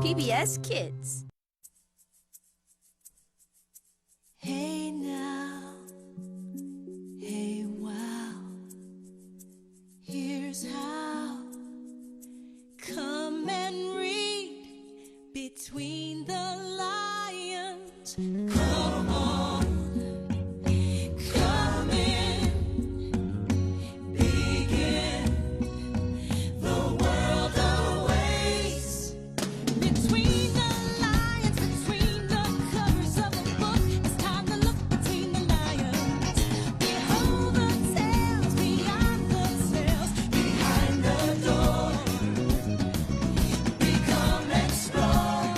PBS Kids. Hey now, hey wow, here's how. Come and read between the lines. Come on, come in, begin. The world awaits. Between the lines, between the covers of the book, it's time to look between the lines. Behold the tales, beyond the tales, behind the door. Become explore.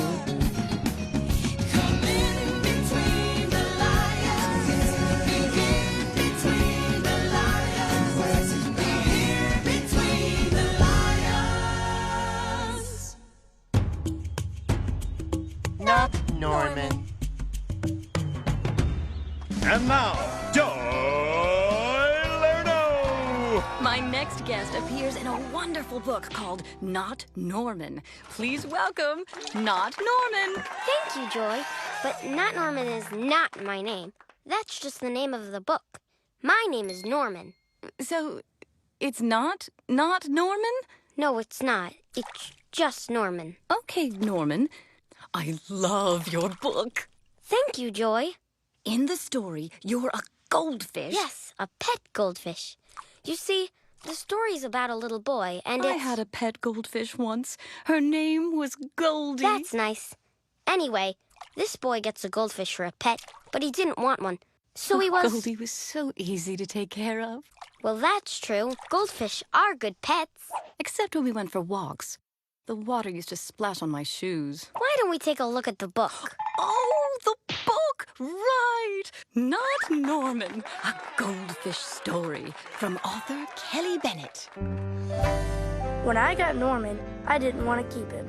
Come in between the lines. Begin between the lines. Be here between the lines. Not Norman. And now, Lerno! My next guest appears in a wonderful book called Not Norman. Please welcome Not Norman. Thank you, Joy. But Not Norman is not my name. That's just the name of the book. My name is Norman. So, it's not Norman? No, it's not. It's just Norman. Okay, Norman. I love your book. Thank you, Joy. In the story, you're a goldfish. Yes, a pet goldfish. You see, the story's about a little boy, and I had a pet goldfish once. Her name was Goldie. That's nice. Anyway, this boy gets a goldfish for a pet, but he didn't want one. So he was... Goldie was so easy to take care of. Well, that's true. Goldfish are good pets. Except when we went for walks. The water used to splash on my shoes. Why don't we take a look at the book? Oh, the book! Right! Not Norman, a goldfish story from author Kelly Bennett. When I got Norman, I didn't want to keep him.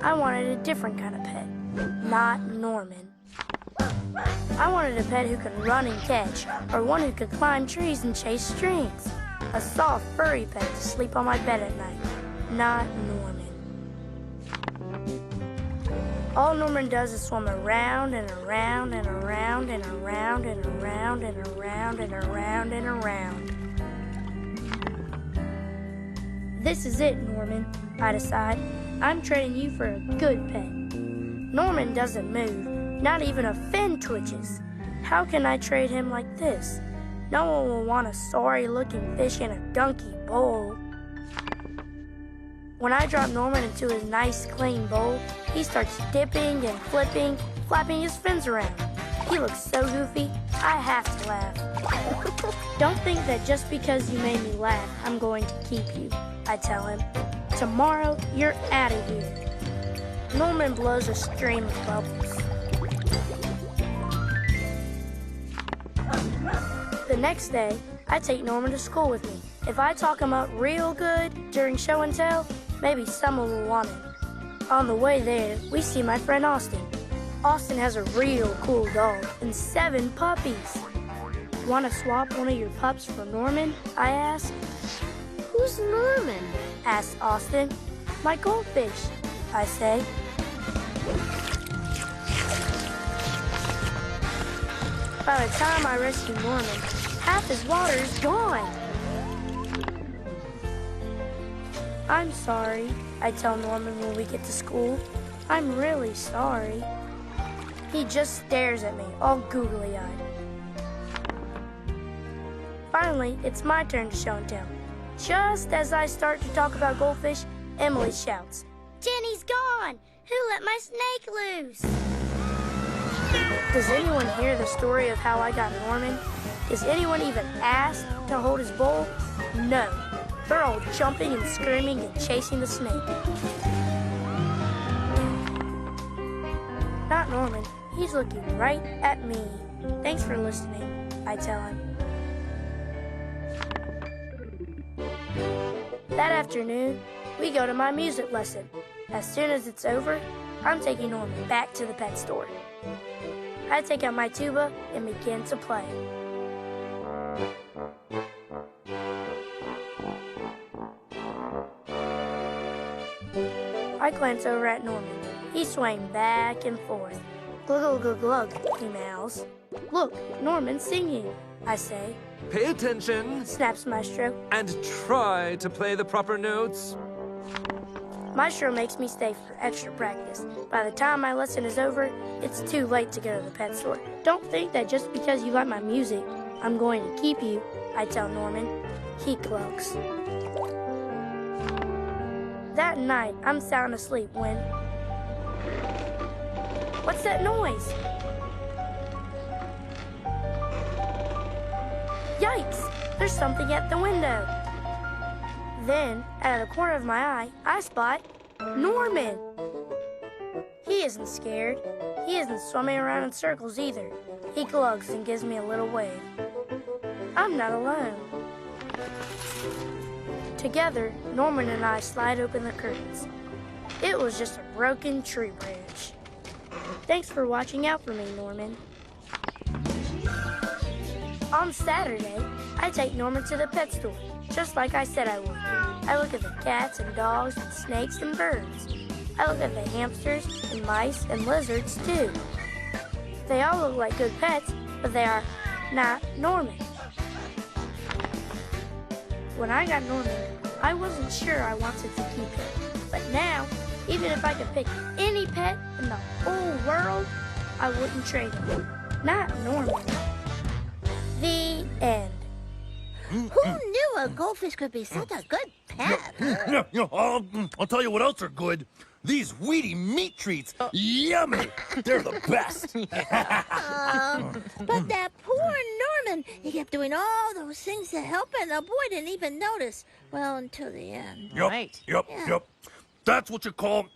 I wanted a different kind of pet. Not Norman. I wanted a pet who could run and catch, or one who could climb trees and chase streams. A soft, furry pet to sleep on my bed at night. Not Norman. All Norman does is swim around and around and around and around and around and around and around and around. This is it, Norman, I decide. I'm trading you for a good pet. Norman doesn't move. Not even a fin twitches. How can I trade him like this? No one will want a sorry-looking fish in a gunky bowl. When I drop Norman into his nice, clean bowl, he starts dipping and flipping, flapping his fins around. He looks so goofy, I have to laugh. Don't think that just because you made me laugh, I'm going to keep you, I tell him. Tomorrow, you're out of here. Norman blows a stream of bubbles. The next day, I take Norman to school with me. If I talk him up real good during show and tell, maybe someone will want him. On the way there, we see my friend Austin. Austin has a real cool dog and 7 puppies. Want to swap one of your pups for Norman? I ask. Who's Norman? Asks Austin. My goldfish, I say. By the time I rescue Norman, half his water is gone. I'm sorry, I tell Norman when we get to school. I'm really sorry. He just stares at me, all googly-eyed. Finally, it's my turn to show and tell. Just as I start to talk about goldfish, Emily shouts, "Jenny's gone! Who let my snake loose?" Does anyone hear the story of how I got Norman? Does anyone even ask to hold his bowl? No. They're all jumping and screaming and chasing the snake. Not Norman. He's looking right at me. Thanks for listening, I tell him. That afternoon, we go to my music lesson. As soon as it's over, I'm taking Norman back to the pet store. I take out my tuba and begin to play. I glance over at Norman. He's swaying back and forth. Glug, glug, glug, glug, he meows. Look, Norman's singing, I say. Pay attention Snaps Maestro. and try to play the proper notes. Maestro makes me stay for extra practice. By the time my lesson is over, it's too late to go to the pet store. Don't think that just because you like my music, I'm going to keep you, I tell Norman. He clucks. That night, I'm sound asleep when... What's that noise? Yikes! There's something at the window. Then, out of the corner of my eye, I spot Norman. He isn't scared. He isn't swimming around in circles either. He glugs and gives me a little wave. I'm not alone. Together, Norman and I slide open the curtains. It was just a broken tree branch. Thanks for watching out for me, Norman. On Saturday, I take Norman to the pet store, just like I said I would. I look at the cats and dogs and snakes and birds. I look at the hamsters and mice and lizards, too. They all look like good pets, but they are not Norman. When I got Norman, I wasn't sure I wanted to keep him. But now, even if I could pick any pet in the whole world, I wouldn't trade him. Not Norman. The end. Who knew a goldfish could be such a good pet? I'll tell you what else are good. These weedy meat treats. Yummy. They're the best. But that poor Norman, he kept doing all those things to help, and the boy didn't even notice. Well, until the end. Yep. That's what you call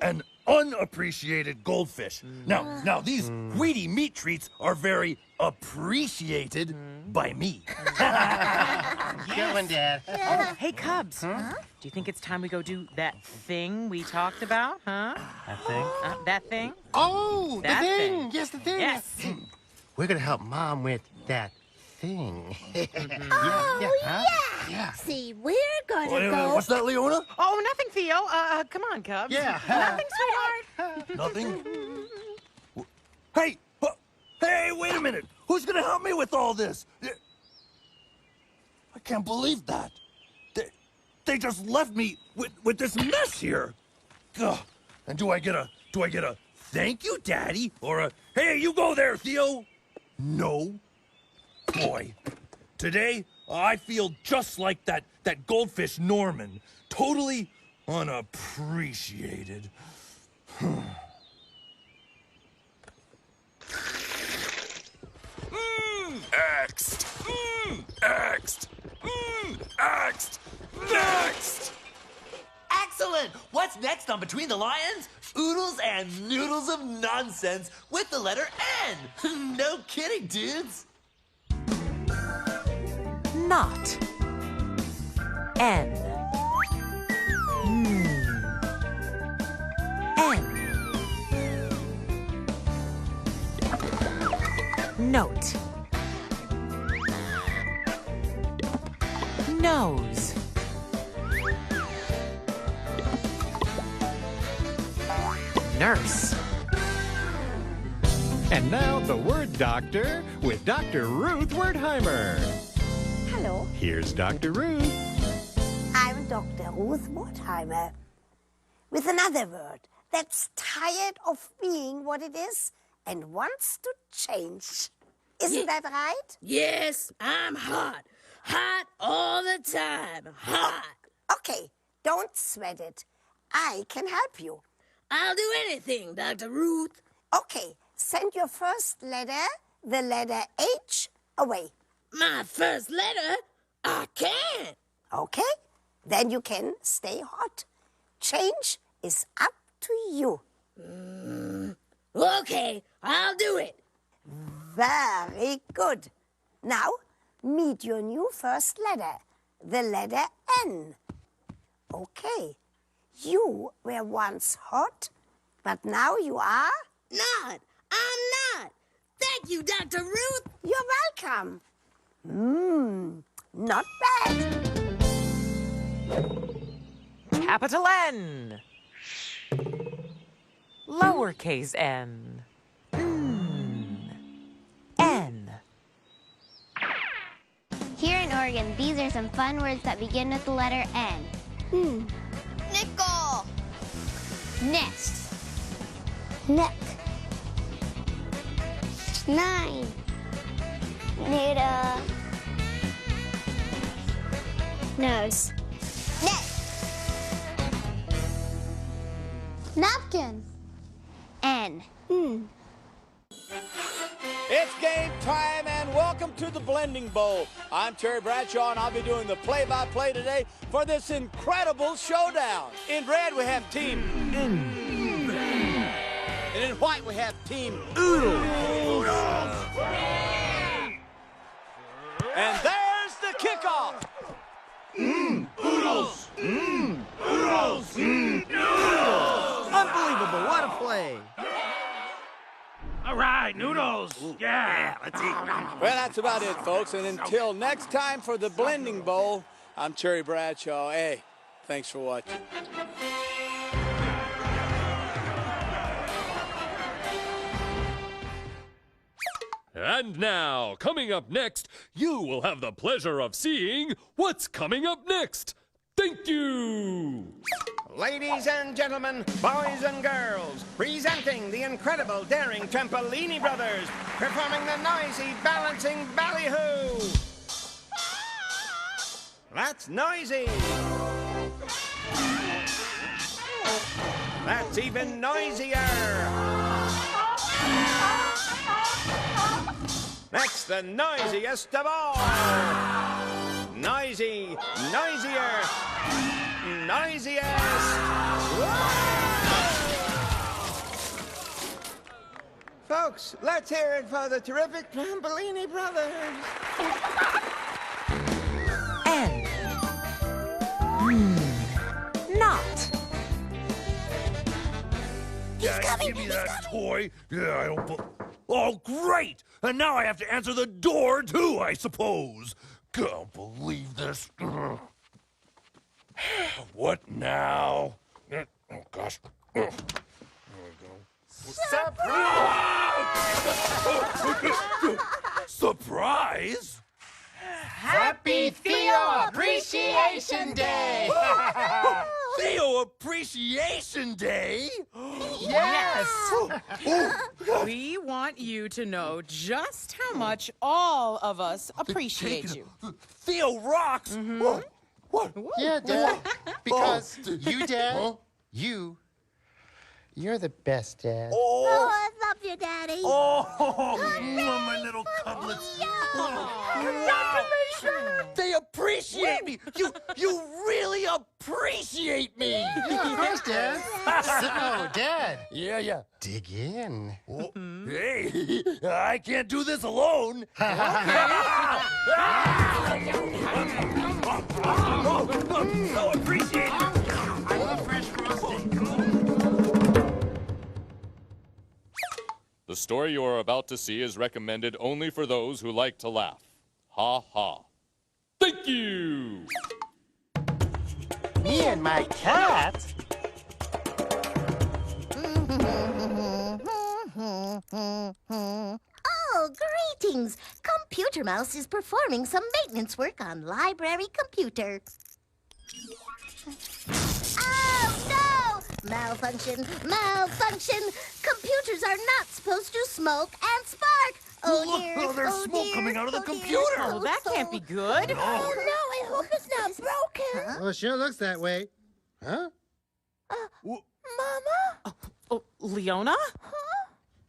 an unappreciated goldfish. Now these weedy meat treats are very appreciated by me. Good one, Dad. Oh, hey, Cubs. Do you think it's time we go do that thing we talked about, huh? That thing? That thing? Oh, That the thing. thing. Yes, the thing. Yes. We're gonna help Mom with that thing. Yeah. See, we're gonna go. What's that, Leona? Oh, nothing, Theo. Come on, Cubs. Yeah. Nothing, sweetheart. Nothing? Hey! Hey, wait a minute! Who's gonna help me with all this? I can't believe that. They just left me with this mess here. Ugh. And do I get a thank you, Daddy? Or a hey, you go there, Theo? No. Boy, today I feel just like that goldfish Norman. Totally unappreciated. Axed! Axed! Axed! Next! Excellent! What's next on Between the Lions? Oodles and noodles of nonsense with the letter N! No kidding, dudes! Not. N. N. Note. Nose. Nurse. And now the Word Doctor with Dr. Ruth Wertheimer. Hello, Here's Dr. Ruth. I'm Dr. Ruth Wertheimer with another word that's tired of being what it is and wants to change. Isn't that right? Yes, I'm hot. Hot all the time. Hot. Okay, don't sweat it. I can help you. I'll do anything, Dr. Ruth. Okay, send your first letter, the letter H, away. My first letter? I can't. Okay, then you can stay hot. Change is up to you. Okay, I'll do it. Very good. Now, meet your new first letter, the letter N. Okay, you were once hot, but now you are... Not. I'm not. Thank you, Dr. Ruth. You're welcome. Not bad. Capital N. Lowercase n. N. Here in Oregon, these are some fun words that begin with the letter N. Nickel. Nest. Neck. Nine. Noodle. Nose. Net. Napkin. N. It's game time, and welcome to the Blending Bowl. I'm Terry Bradshaw, and I'll be doing the play-by-play today for this incredible showdown. In red, we have Team and in white, we have Team Oodles. And there's the kickoff. Oodles! Oodles! Noodles! Unbelievable, what a play. All right, Noodles. Yeah, let's eat. Well, that's about it, folks. And until next time for the Blending Bowl, I'm Terry Bradshaw. Hey, thanks for watching. And now, coming up next, you will have the pleasure of seeing what's coming up next. Thank you! Ladies and gentlemen, boys and girls, presenting the incredible, daring Trampolini Brothers, performing the noisy, balancing ballyhoo. That's noisy. That's even noisier. That's the noisiest of all. Noisy, noisier, noisiest. Folks, let's hear it for the terrific Trampolini Brothers. N. Not. Give me that toy. Yeah, I don't... Oh, great! And now I have to answer the door, too, I suppose. Can't believe this. What now? Oh, gosh. There we go. Surprise! Surprise? Happy Theo Appreciation Day! Theo Appreciation Day? Yes! We want you to know just how much all of us appreciate you. Theo rocks! What? Yeah, Dad. Because you, Dad, you're the best, Dad. Oh, I love you, Daddy. Oh, my little cutlets. Congratulations. They appreciate me. You really appreciate me. Yeah, of course, Dad. So, Dad. Yeah. Dig in. Oh, hey, I can't do this alone. So appreciate it. I love fresh frosting. The story you are about to see is recommended only for those who like to laugh. Ha ha. Thank you! Me and my cat. Oh, greetings. Computer Mouse is performing some maintenance work on library computer. Oh, no! Malfunction, malfunction. Computers are not supposed to smoke and spark. Oh, Look, dear. there's oh, smoke dear. coming out of the Oh, dear. computer. Oh, that can't be good. Oh, no, I hope it's not broken. Well, it sure looks that way. Huh? Mama? Oh, Leona?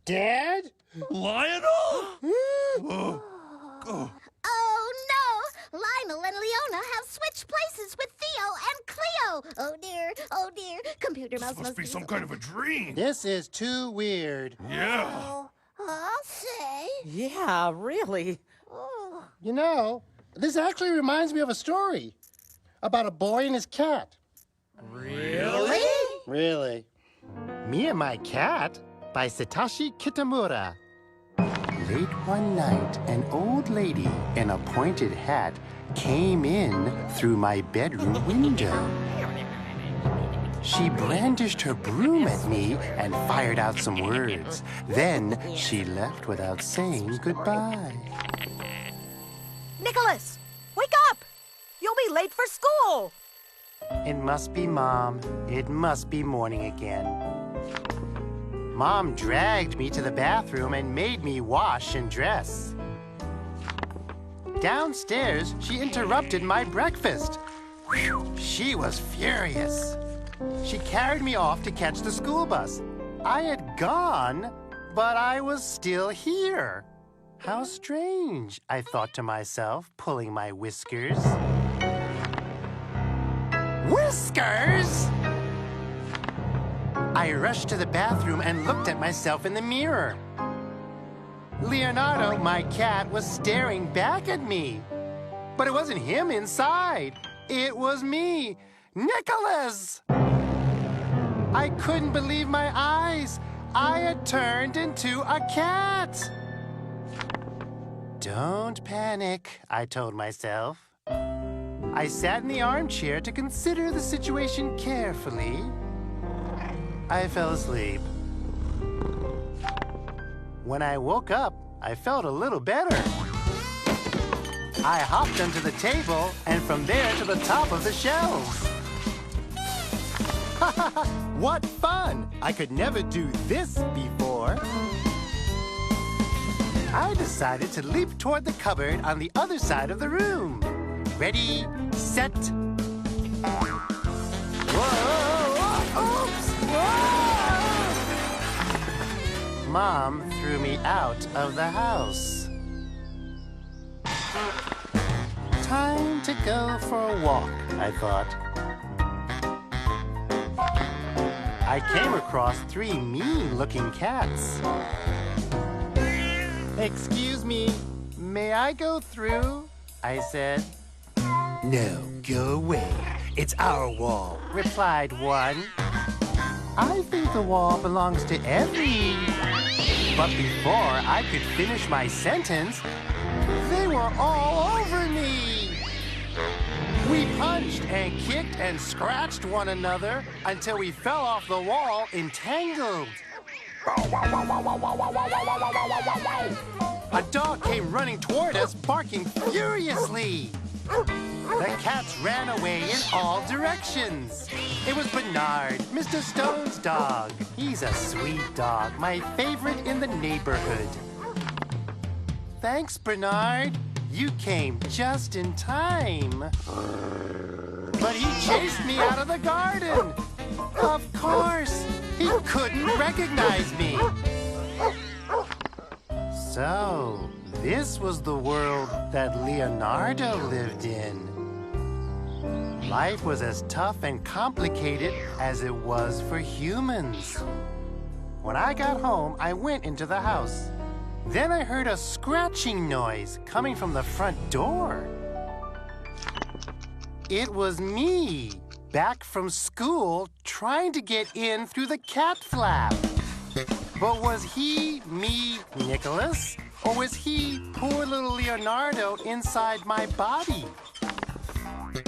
Dad? Lionel? Oh, no! Lionel and Leona have switched places with Theo and Cleo. Oh, dear. Computer Mouse Must be some kind of a dream. This is too weird. Yeah. Oh, I'll say. Yeah, really. Oh. You know, this actually reminds me of a story about a boy and his cat. Really? Really. Me and My Cat by Satoshi Kitamura. Late one night, an old lady in a pointed hat came in through my bedroom window. She brandished her broom at me and fired out some words. Then she left without saying goodbye. Nicholas, wake up! You'll be late for school. It must be Mom. It must be morning again. Mom dragged me to the bathroom and made me wash and dress. Downstairs, she interrupted my breakfast. Whew, she was furious. She carried me off to catch the school bus. I had gone, but I was still here. How strange, I thought to myself, pulling my whiskers. Whiskers! I rushed to the bathroom and looked at myself in the mirror. Leonardo, my cat, was staring back at me. But it wasn't him inside. It was me, Nicholas! I couldn't believe my eyes. I had turned into a cat. Don't panic, I told myself. I sat in the armchair to consider the situation carefully. I fell asleep. When I woke up, I felt a little better. I hopped onto the table and from there to the top of the shelves. What fun! I could never do this before. I decided to leap toward the cupboard on the other side of the room. Ready, set. Whoa! Oops! Whoa! Mom threw me out of the house. Time to go for a walk, I thought. I came across 3 mean-looking cats. Excuse me, may I go through? I said. No, go away. It's our wall, replied one. I think the wall belongs to Evie. But before I could finish my sentence, they were all over me. We punched and kicked and scratched one another until we fell off the wall entangled. A dog came running toward us, barking furiously. The cats ran away in all directions. It was Bernard, Mr. Stone's dog. He's a sweet dog, my favorite in the neighborhood. Thanks, Bernard. You came just in time. But he chased me out of the garden. Of course, he couldn't recognize me. So, this was the world that Leonardo lived in. Life was as tough and complicated as it was for humans. When I got home, I went into the house. Then I heard a scratching noise coming from the front door. It was me, back from school, trying to get in through the cat flap. But was he, me, Nicholas? Or was he, poor little Leonardo, inside my body?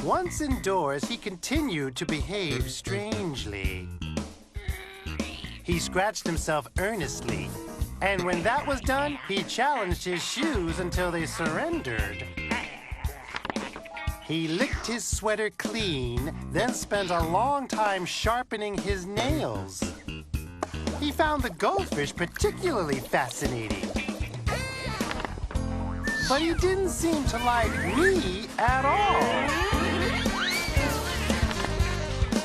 Once indoors, he continued to behave strangely. He scratched himself earnestly, and when that was done, he challenged his shoes until they surrendered. He licked his sweater clean, then spent a long time sharpening his nails. He found the goldfish particularly fascinating. But he didn't seem to like me at all.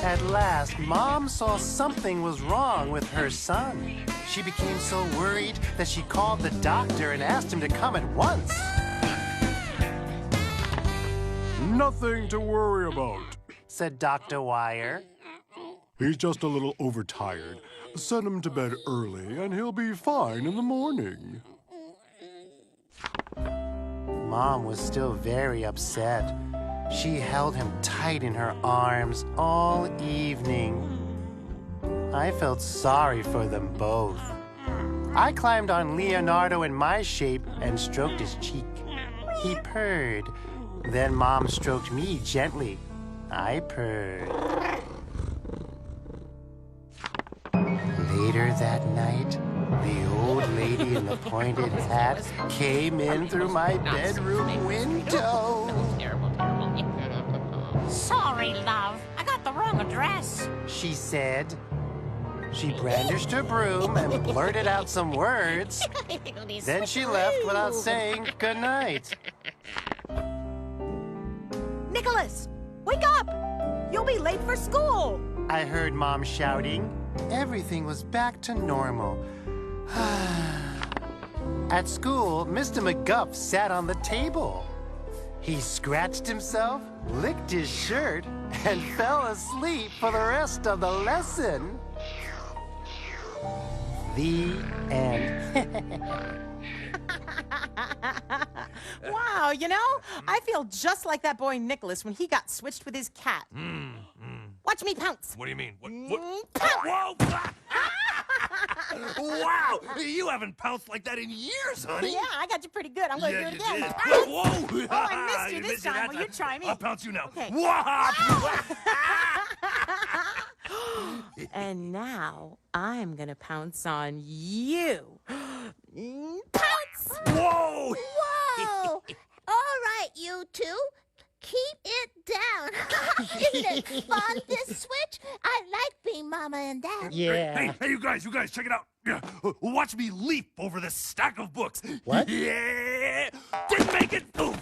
At last, Mom saw something was wrong with her son. She became so worried that she called the doctor and asked him to come at once. Nothing to worry about, said Dr. Wire. He's just a little overtired. Send him to bed early and he'll be fine in the morning. Mom was still very upset. She held him tight in her arms all evening. I felt sorry for them both. I climbed on Leonardo in my shape and stroked his cheek. He purred. Then Mom stroked me gently. I purred. That night, the old lady in the pointed hat came in through my bedroom window. Sorry, love. I got the wrong address. She said. She brandished her broom and blurted out some words. Then she left without saying goodnight. Nicholas, wake up! You'll be late for school. I heard Mom shouting. Everything was back to normal. At school, Mr. McGuff sat on the table. He scratched himself, licked his shirt, and fell asleep for the rest of the lesson. The end. Wow, you know, I feel just like that boy Nicholas when he got switched with his cat. Watch me pounce. What do you mean? Whoa! Wow! You haven't pounced like that in years, honey. Yeah, I got you pretty good. I'm going to do it again. Did. Pounce. Whoa! Oh, I missed you this time. Well, you try me. I'll pounce you now. Okay. And now I'm going to pounce on you. Pounce! Whoa! Whoa! All right, you two. Keep it down. Isn't it fun, this switch? I like being Mama and Dad. Hey, you guys, check it out. Watch me leap over this stack of books. What? Yeah! Didn't make it. Oh.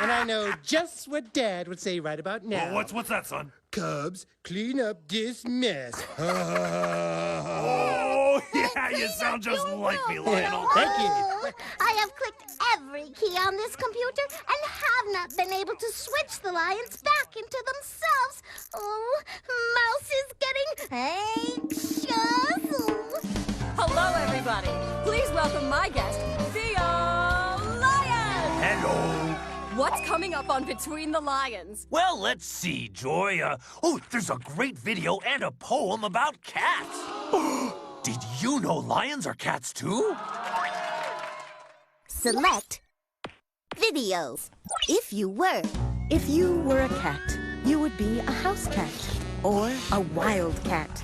And I know just what Dad would say right about now. Oh, what's that, son? Cubs, clean up this mess. Oh, yeah, you sound just like me, Lionel. Thank you. I have clicked every key on this computer and have not been able to switch the lions back into themselves. Oh, Mouse is getting anxious. Hello, everybody. Please welcome my guest, Theo Lion. Hello. What's coming up on Between the Lions? Well, let's see, Joy. There's a great video and a poem about cats. Did you know lions are cats too? Select videos. If you were a cat, you would be a house cat or a wild cat.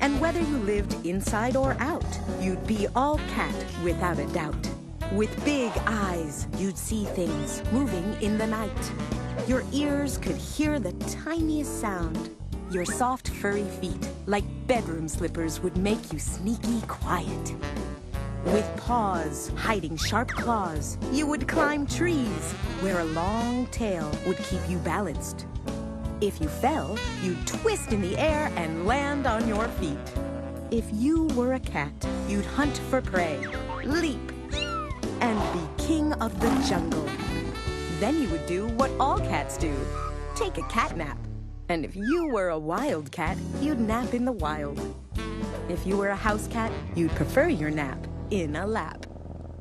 And whether you lived inside or out, you'd be all cat without a doubt. With big eyes, you'd see things moving in the night. Your ears could hear the tiniest sound. Your soft, furry feet, like bedroom slippers, would make you sneaky quiet. With paws hiding sharp claws, you would climb trees where a long tail would keep you balanced. If you fell, you'd twist in the air and land on your feet. If you were a cat, you'd hunt for prey, leap, and be king of the jungle. Then you would do what all cats do, take a cat nap. And if you were a wild cat, you'd nap in the wild. If you were a house cat, you'd prefer your nap in a lap.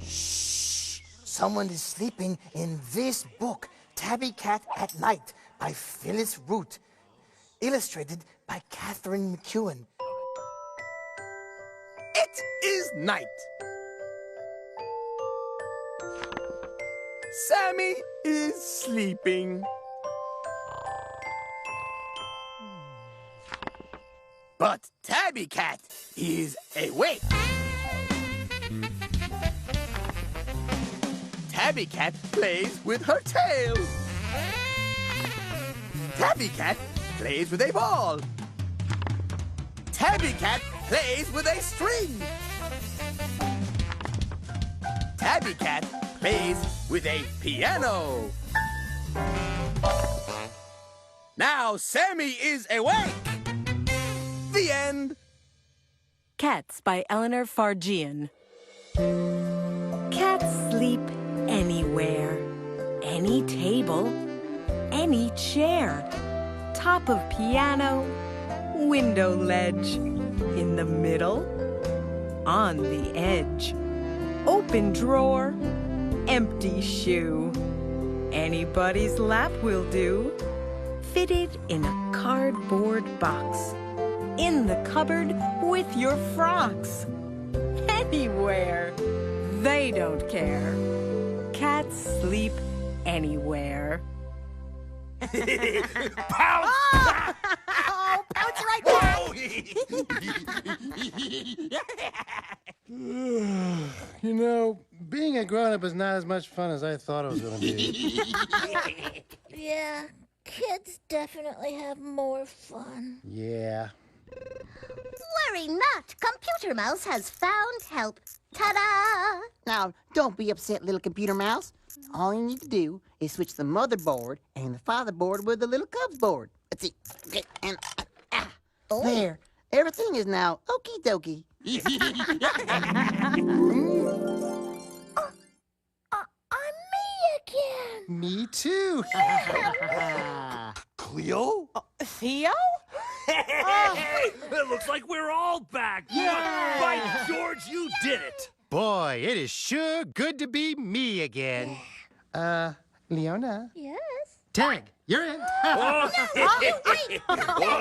Shh! Someone is sleeping in this book, Tabby Cat at Night, by Phyllis Root. Illustrated by Catherine McEwen. It is night. Sammy is sleeping. But Tabby Cat is awake. Tabby Cat plays with her tail. Tabby Cat plays with a ball. Tabby Cat plays with a string. Tabby Cat plays with a piano. Now Sammy is awake. The end. Cats by Eleanor Fargian. Cats sleep anywhere, any table, any chair, top of piano, window ledge, in the middle, on the edge, open drawer, empty shoe. Anybody's lap will do. Fitted in a cardboard box. In the cupboard with your frocks. Anywhere. They don't care. Cats sleep anywhere. Pounce! Oh, pounce right back! much fun as I thought it was going to be. Yeah, kids definitely have more fun. Yeah. Worry not. Computer Mouse has found help. Ta-da! Now, don't be upset, little computer mouse. All you need to do is switch the motherboard and the fatherboard with the little Cubs board. Let's see. Okay, and there. Everything is now okie dokie. I'm me again. Me too. Cleo? Theo? It looks like we're all back. Yay! By George, you did it. Boy, it is sure good to be me again. Leona. Yes? Tag, you're in. Oh,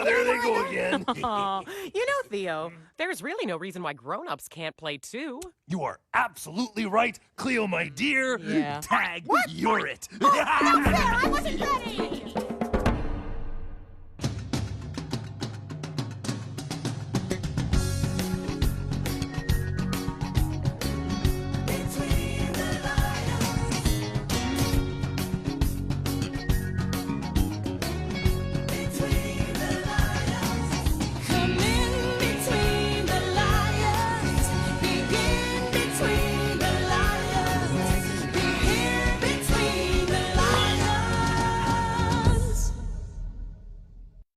there they go again. Aw, you know, Theo, there's really no reason why grown-ups can't play too. You are absolutely right, Cleo, my dear. Yeah. Tag, you're it. Not fair, I wasn't ready.